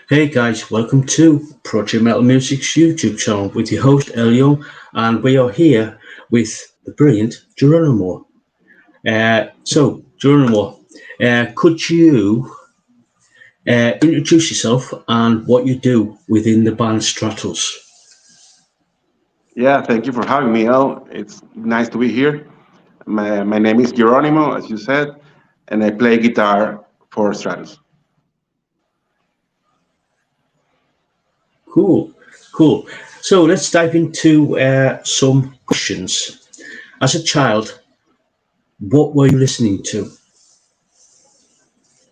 Hey guys, welcome to Project Metal Music's YouTube channel with your host Elio, and we are here with the brilliant Geronimo. Geronimo, could you introduce yourself and what you do within the band Stratuz? Yeah, thank you for having me, El. It's nice to be here. My name is Geronimo, as you said, and I play guitar for Stratus. Cool, cool. So let's dive into some questions. As a child, what were you listening to?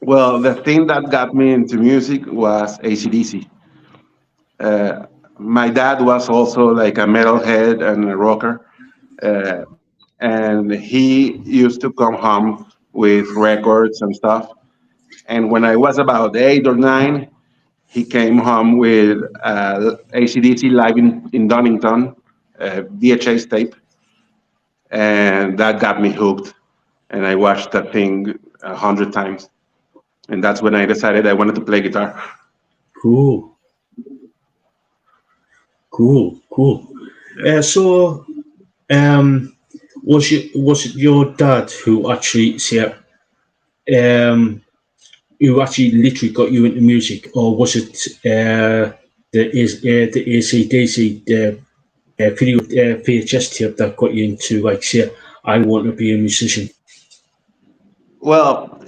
Well, the thing that got me into music was AC/DC. Uh, my dad was also like a metalhead and a rocker, uh, and he used to come home with records and stuff. And when I was about 8 or 9, he came home with AC/DC live in Donington, VHS tape, and that got me hooked. And I watched that thing 100 times, and that's when I decided I wanted to play guitar. Cool, cool. So, um, was it your dad who actually um, who actually literally got you into music, or was it the AC/DC video VHS tape that got you into like say I want to be a musician? Well,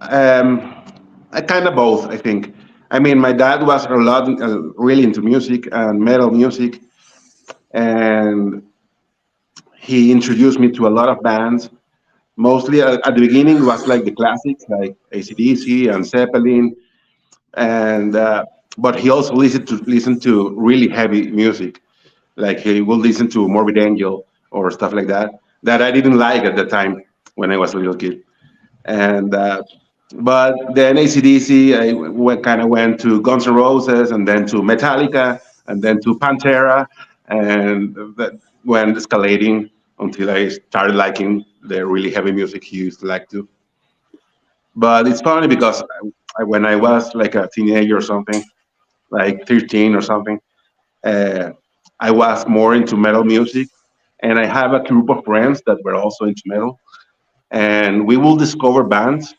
um, I kind of both, I think. I mean, my dad was a lot, really into music and metal music, and he introduced me to a lot of bands. Mostly at the beginning was like the classics, like AC/DC and Zeppelin, and but he also listened to really heavy music. Like he would listen to Morbid Angel or stuff like that that I didn't like at the time when I was a little kid. And but then ACDC, kind of went to Guns N' Roses and then to Metallica and then to Pantera, and that went escalating until I started liking the really heavy music he used to like to. But it's funny because when I was like a teenager or something, like 13 or something, uh, I was more into metal music, and I have a group of friends that were also into metal, and we will discover bands,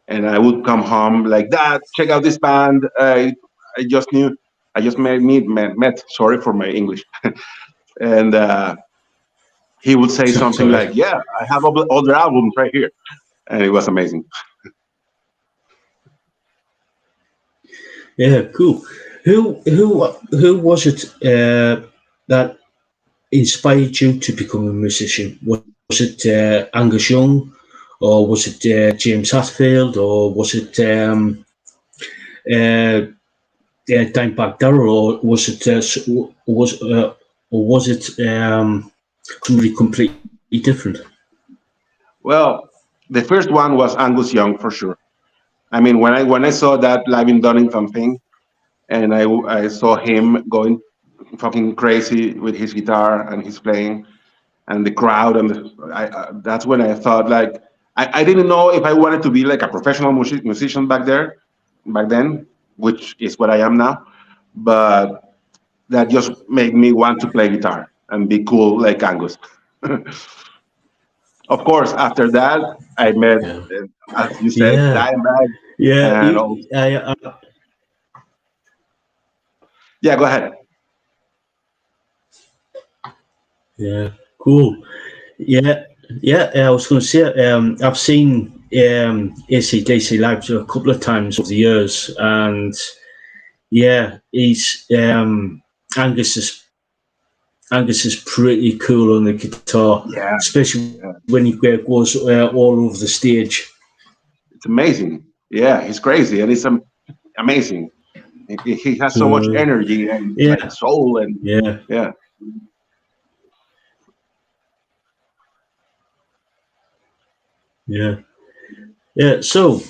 and I would come home like, "Dad, check out this band. I just knew, I just met. Sorry for my English." And he would say something Sorry. like, "Yeah, I have all their albums right here," and it was amazing. Yeah, cool. Who was it that inspired you to become a musician? Was it Angus Young, or was it James Hetfield, or was it uh, Dimebag Darrell, or was it or was it somebody completely different? Well, the first one was Angus Young for sure. I mean, when I saw that live in Donington thing, and I saw him going fucking crazy with his guitar and his playing, and the crowd, and that's when I thought like I didn't know if I wanted to be like a professional musician back then, which is what I am now, but that just made me want to play guitar and be cool like Angus. Of course, after that I met, Yeah, as you said, yeah, Dimebag, yeah. and also, yeah, go ahead. Yeah, cool. Yeah, yeah. I was going to say, I've seen ACDC live a couple of times over the years, and yeah, he's Angus is Angus is pretty cool on the guitar, Yeah, especially yeah, when he goes all over the stage. it's amazing. Yeah, he's crazy and it's amazing. He has so much Uh, energy and like yeah, soul, and yeah, yeah. yeah, yeah. So,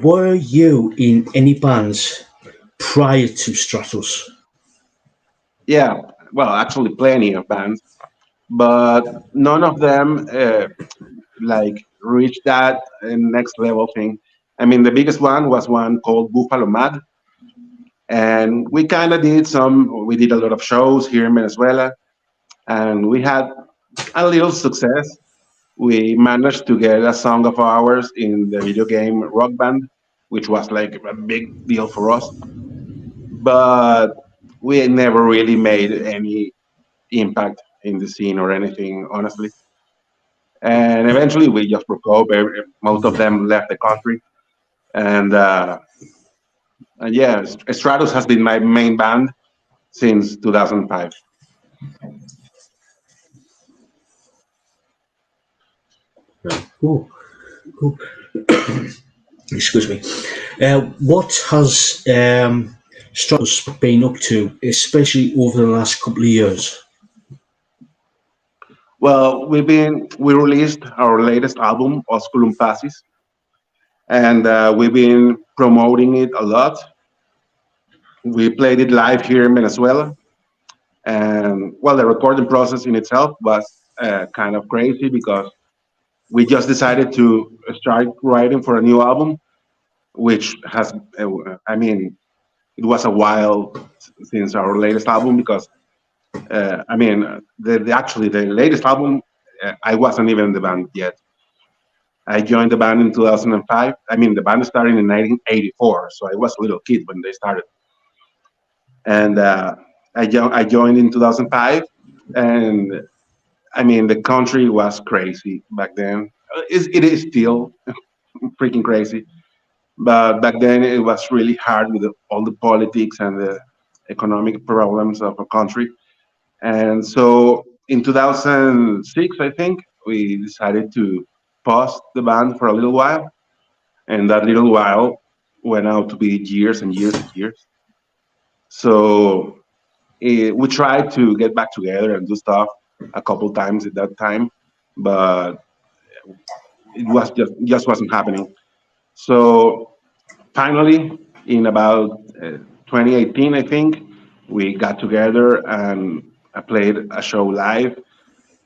were you in any bands prior to Stratos? Yeah, well, actually, plenty of bands, but none of them like reached that next level thing. I mean, the biggest one was one called Buffalo Mad, And we kind of did some. We did a lot of shows here in Venezuela, and we had a little success. We managed to get a song of ours in the video game Rock Band, which was like a big deal for us. But we never really made any impact in the scene or anything, honestly. And eventually, we just broke up. Most of them left the country, and yeah, Stratus has been my main band since 2005. Cool. Cool. Excuse me. What has Stratus been up to, especially over the last couple of years? Well, we released our latest album, Osculum Passis, and we've been promoting it a lot. We played it live here in Venezuela, and well, the recording process in itself was kind of crazy because we just decided to start writing for a new album, which has, I mean, it was a while since our latest album because actually the latest album, I wasn't even in the band yet. I joined the band in 2005. I mean, the band started in 1984, so I was a little kid when they started. And I joined in 2005, and I mean, the country was crazy back then. It is still freaking crazy, but back then it was really hard with all the politics and the economic problems of a country. And so in 2006, I think, we decided to pause the band for a little while. And that little while went out to be years and years and years. So we tried to get back together and do stuff a couple times at that time, but it was just wasn't happening. So finally, in about 2018, I think, we got together and I played a show live,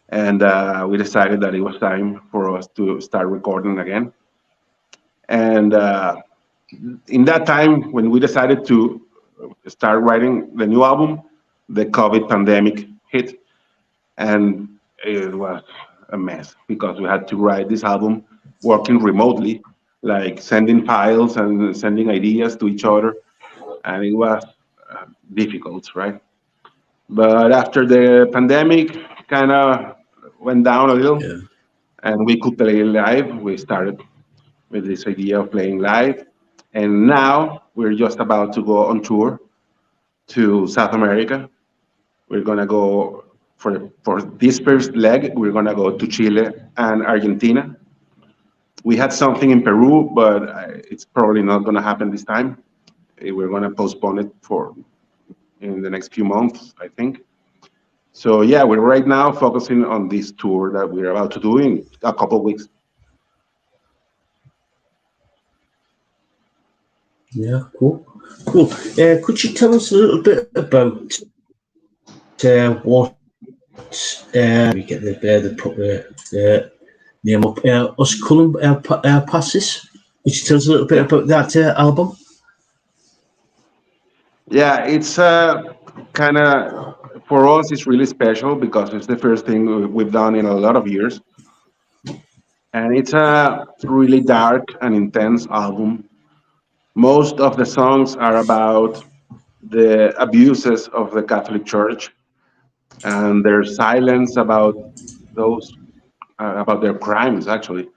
and we decided that it was time for us to start recording again. And in that time, when we decided to start writing the new album, the COVID pandemic hit, and it was a mess because we had to write this album working remotely, like sending files and sending ideas to each other, and it was difficult, right? But after the pandemic kind of went down a little, Yeah. and we could play live, we started with this idea of playing live, and now we're just about to go on tour to South America. We're gonna go for this first leg. We're gonna go to Chile and Argentina. We had something in Peru, but it's probably not gonna happen this time. We're gonna postpone it for in the next few months, I think. So yeah, we're right now focusing on this tour that we're about to do in a couple of weeks. Yeah, cool. Cool. Could you tell us a little bit about what we get the proper name up? Osculum Passes. Could you tell us a little bit Yeah, about that album? yeah, it's kind of for us. It's really special because it's the first thing we've done in a lot of years, and it's a really dark and intense album. Most of the songs are about the abuses of the Catholic Church and their silence those about their crimes, actually.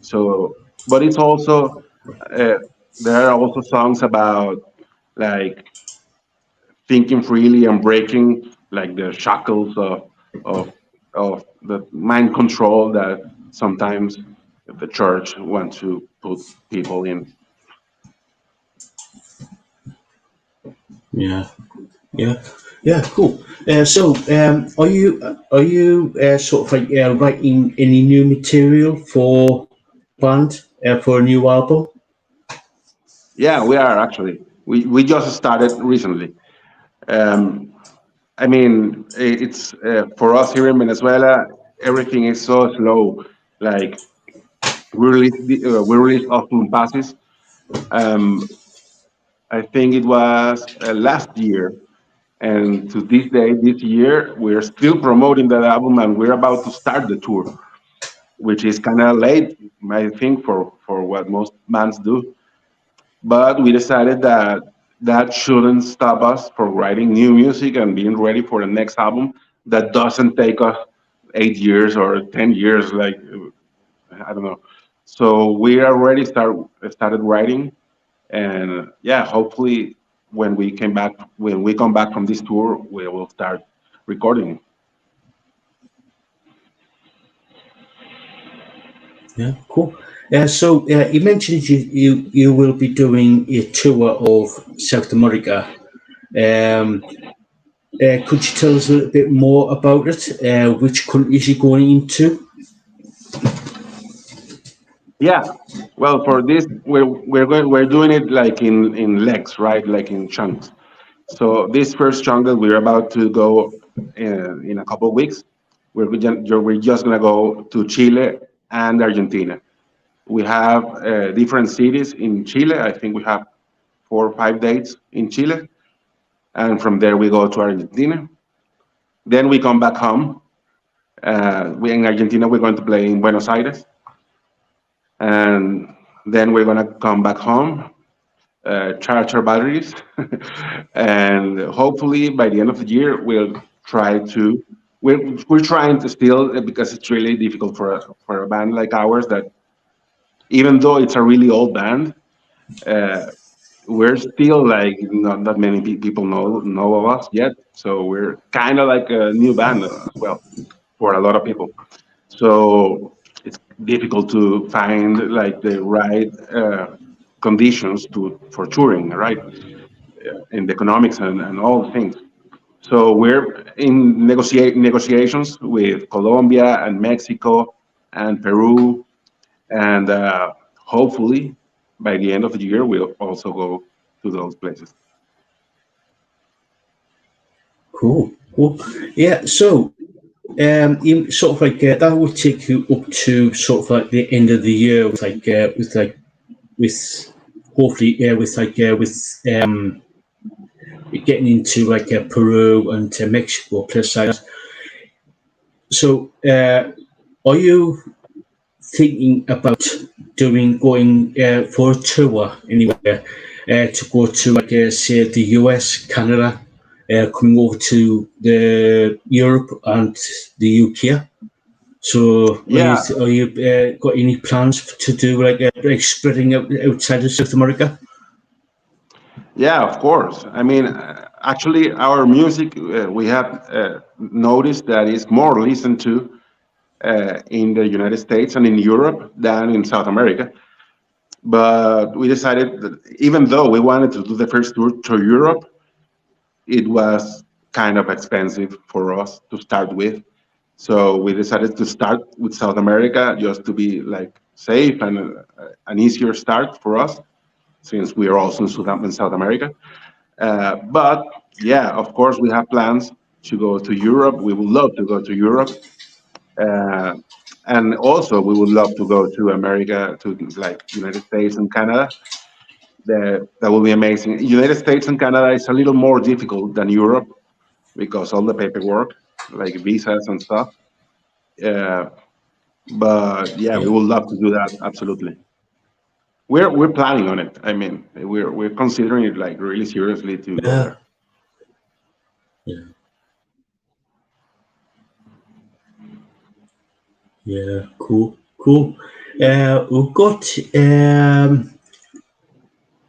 So, but it's also uh, there are also songs about like thinking freely and breaking like the shackles of of the mind control that sometimes the church wants to put people in. Yeah. Yeah. Yeah. Cool. So, are you sort of like writing any new material for band for a new album? Yeah, we are actually. We just started recently. Um, I mean, it's for us here in Venezuela, everything is so slow. Like we released Optimum Passes. Um, I think it was last year. And to this day, this year, we're still promoting that album and we're about to start the tour, which is kind of late, I think, for what most bands do. But we decided that that shouldn't stop us from writing new music and being ready for the next album that doesn't take us 8 years or 10 years, like, I don't know. So we already started writing, and yeah, hopefully when we come back from this tour, we will start recording. Yeah, cool. So you mentioned you will be doing a tour of South America. Um, could you tell us a little bit more about it? Which countries you're going into? Yeah. Well, for this, we're doing it like in legs, right? Like in chunks. So this first chunk that we're about to go in a couple of weeks, we're just gonna go to Chile and Argentina. We have different cities in Chile. I think we have 4 or 5 dates in Chile, and from there we go to Argentina. Then we come back home. We in Argentina we're going to play in Buenos Aires, and then we're gonna come back home, charge our batteries, and hopefully by the end of the year we'll try to. We're trying to still because it's really difficult for a band like ours that even though it's a really old band, uh, we're still like not that many people know of us yet. So we're kind of like a new band as well for a lot of people. So it's difficult to find like the right conditions to for touring, right? In the economics and all the things. So we're in negotiations with Colombia and Mexico and Peru, and hopefully by the end of the year we'll also go to those places. Cool, cool. Yeah, so you sort of like that would take you up to sort of like the end of the year with hopefully with getting into like Peru and Mexico plus that. So are you thinking about going for a tour anywhere to go to like say the US, Canada, coming over to the Europe and the UK? So Yeah, are you got any plans to do like spreading out outside of South America? yeah, of course. I mean, actually, our music we have noticed that is more listened to in the United States and in Europe than in South America. But we decided that even though we wanted to do the first tour to Europe, it was kind of expensive for us to start with. So we decided to start with South America just to be like safe and an easier start for us since we are also in South America. But yeah, of course, we have plans to go to Europe. We would love to go to Europe. Uh, and also, we would love to go to America, to like United States and Canada. That will be amazing. United States and Canada is a little more difficult than Europe because all the paperwork, like visas and stuff. Uh, but yeah, we Yeah, would love to do that. Absolutely, we're planning on it. I mean, we're considering it like really seriously to go yeah, there. yeah, yeah. Cool, cool. We've got a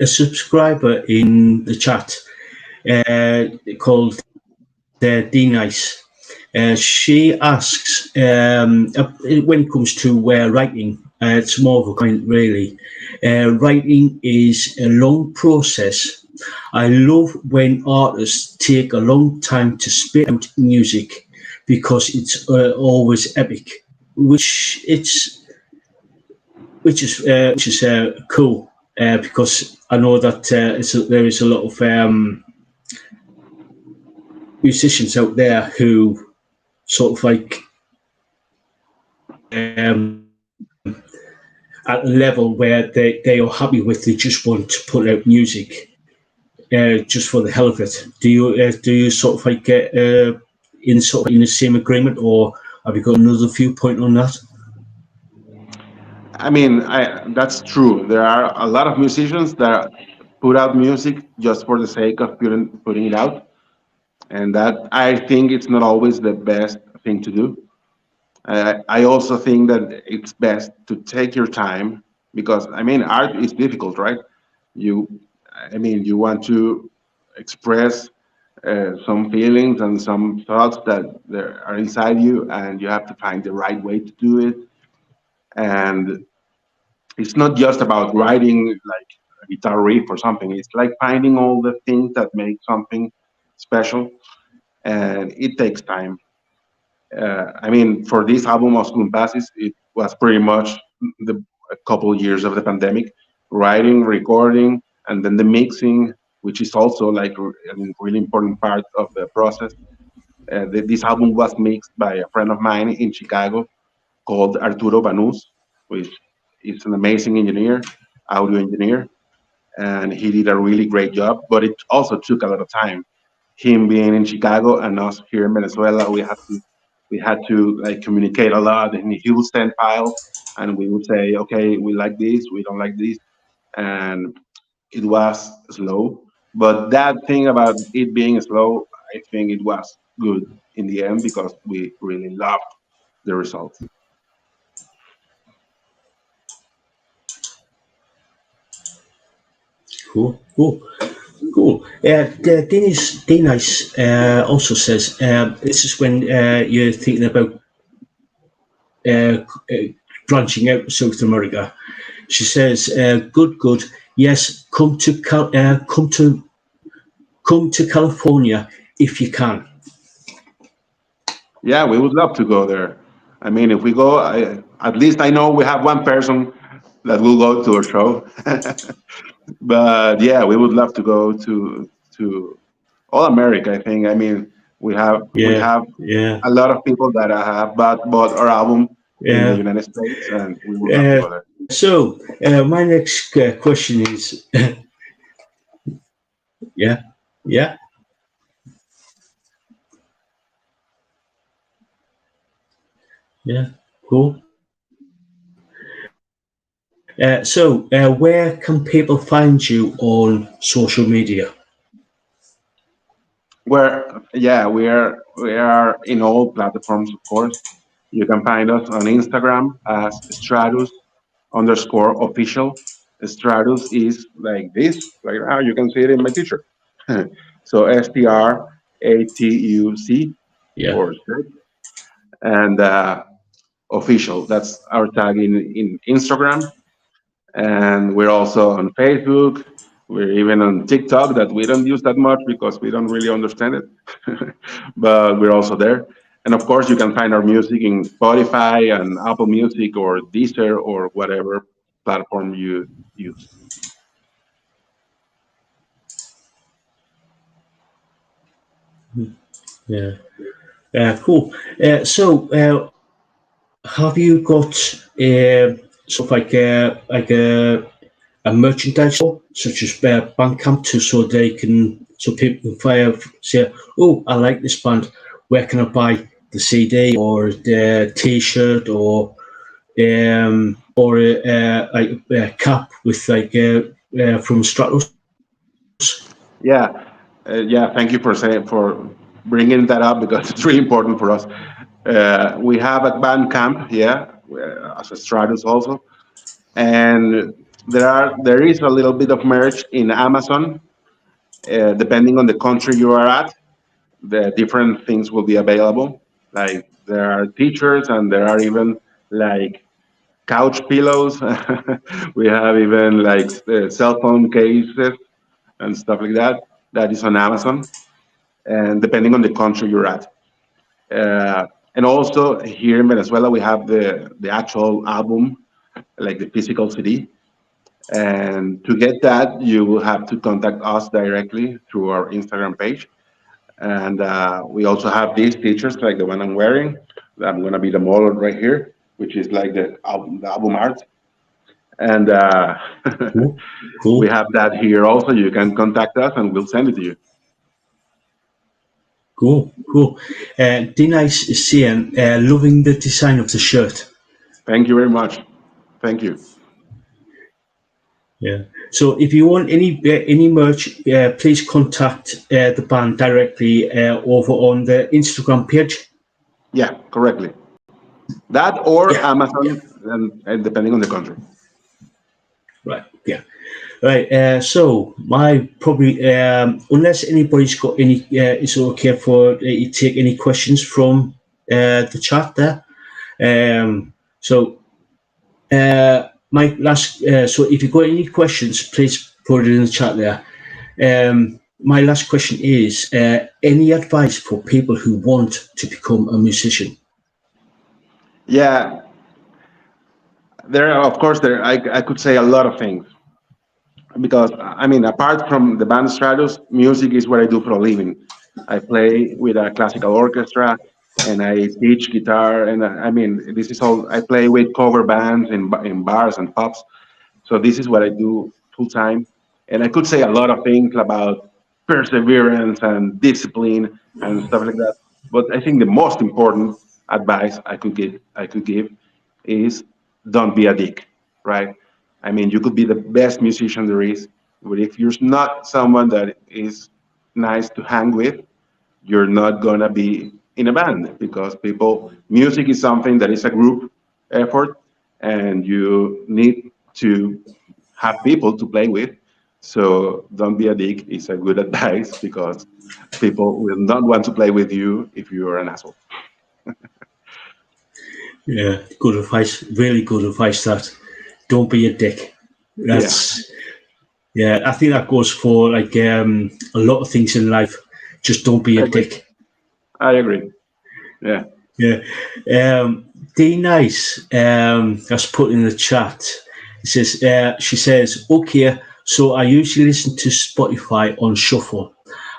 subscriber in the chat called D Nice. She asks when it comes to writing, it's more of a comment really. Writing is a long process. I love when artists take a long time to spit out music because it's always epic, which it's which is cool because I know that there is a lot of musicians out there who sort of like at a level where they are happy with they just want to put out music. just for the hell of it? Do you sort of like get in sort of in the same agreement, or have you got another viewpoint on that? I mean, that's true. There are a lot of musicians that put out music just for the sake of putting it out, and that I think it's not always the best thing to do. I also think that it's best to take your time because I mean, art is difficult, right? You, I mean, you want to express some feelings and some thoughts that there are inside you, and you have to find the right way to do it. And it's not just about writing like a guitar riff or something. It's like finding all the things that make something special, and it takes time. I mean, for this album, Osculum Passes, it was pretty much a couple years of the pandemic, writing, recording, and then the mixing, which is also like a really important part of the process. This album was mixed by a friend of mine in Chicago called Arturo Banús, which is an amazing engineer, audio engineer, and he did a really great job. But it also took a lot of time. Him being in Chicago and us here in Venezuela, we had to like communicate a lot, and he would send files, and we would say, okay, we like this, we don't like this, and it was slow. But that thing about it being slow, I think it was good in the end because we really loved the results. Cool, cool, cool. Denise also says this is when you're thinking about uh, uh, branching out to South America. She says, "Good, good. Yes, come to California if you can." Yeah, we would love to go there. I mean, if we go, at least I know we have one person that will go to a show. But yeah, we would love to go to all America. I think. I mean, we Yeah, have yeah, a lot of people that have bought our album in the yeah. United States, and we would love to go there. So my next question is, yeah, yeah, yeah, cool. Where can people find you on social media? We are in all platforms, of course. You can find us on Instagram as Stratus_official. Stratus is like this, like now you can see it in my picture. So STRATUC Yeah. for shirt and official. That's our tag in Instagram, and we're also on Facebook. We're even on TikTok that we don't use that much because we don't really understand it, but we're also there. And of course, you can find our music in Spotify and Apple Music or Deezer or whatever platform you use. Yeah. Cool. Have you got sort of like a merchandise store, such as Bandcamp, so they can so people can say, "Oh, I like this band. Where can I buy the CD or the T-shirt or like a cap with like from Stratuz?" Yeah, yeah. Thank you for saying for bringing that up because it's really important for us. We have a Bandcamp, yeah, as a Stratus also, and there is a little bit of merch in Amazon. Depending on the country you are at, the different things will be available. Like there are t-shirts and there are even like couch pillows. We have even like cell phone cases and stuff like that. That is on Amazon, and depending on the country you're at. Uh, and also here in Venezuela, we have the actual album, like the physical CD. And to get that, you will have to contact us directly through our Instagram page. And we also have these t-shirts, like the one I'm wearing. I'm gonna be the model right here, which is like the album art. and Cool. we Cool. have that here also. You can contact us, and we'll send it to you. Cool. Cool. D-Nice is saying, loving the design of the shirt. Thank you very much. Thank you. Yeah. So if you want any merch, please contact the band directly over on the Instagram page. Yeah, correctly. That or Yeah. Amazon, and depending on the country. Right. Yeah. Right. So my probably unless anybody's got any, it's okay for you to take any questions from the chat there. So my last. So if you've got any questions, please put it in the chat there. My last question is: any advice for people who want to become a musician? Yeah, there. Of course, there. I could say a lot of things because I mean, apart from the band Stratus, music is what I do for a living. I play with a classical orchestra, and I teach guitar, and I mean, this is all. I play with cover bands in bars and pubs. So this is what I do full time. And I could say a lot of things about perseverance and discipline and stuff like that. But I think the most important advice I could give is don't be a dick, right? I mean, you could be the best musician there is, but if you're not someone that is nice to hang with, you're not gonna be in a band because music is something that is a group effort, and you need to have people to play with. So don't be a dick is a good advice because people will not want to play with you if you're an asshole. Yeah, good advice. Really good advice. That don't be a dick. Yeah, That's Yeah. I think that goes for like a lot of things in life. Just don't be I a agree. dick. I agree. Yeah. Yeah. D Nice has put in the chat. It says she says, okay, so I usually listen to Spotify on shuffle.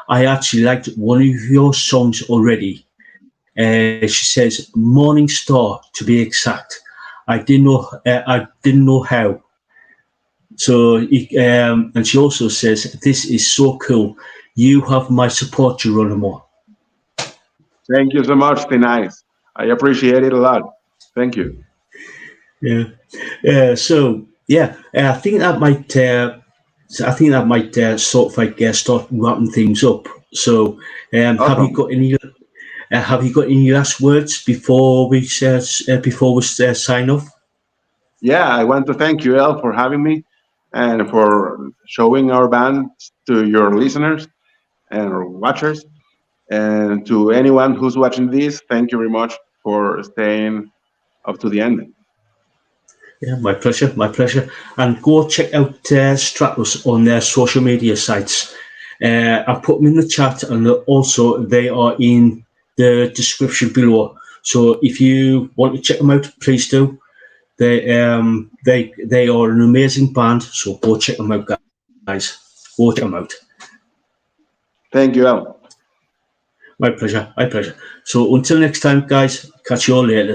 I actually liked one of your songs already. She says Morning Star to be exact. I didn't know how. So and she also says this is so cool. You have my support, Geronimo. Thank you so much, Nice. I appreciate it a lot. Thank you. Yeah. So yeah, I think that might sort of like start wrapping things up. So Awesome. have you got any last words before we sign off? Yeah, I want to thank you, El, for having me and for showing our band to your listeners and watchers. And to anyone who's watching this, thank you very much for staying up to the end. Yeah, my pleasure, my pleasure. And go check out Stratuz on their social media sites. I put them in the chat, and also they are in the description below. So if you want to check them out, please do. They are an amazing band, so go check them out, guys. Go check them out. Thank you, El. My pleasure, my pleasure. So until next time, guys, catch you all later.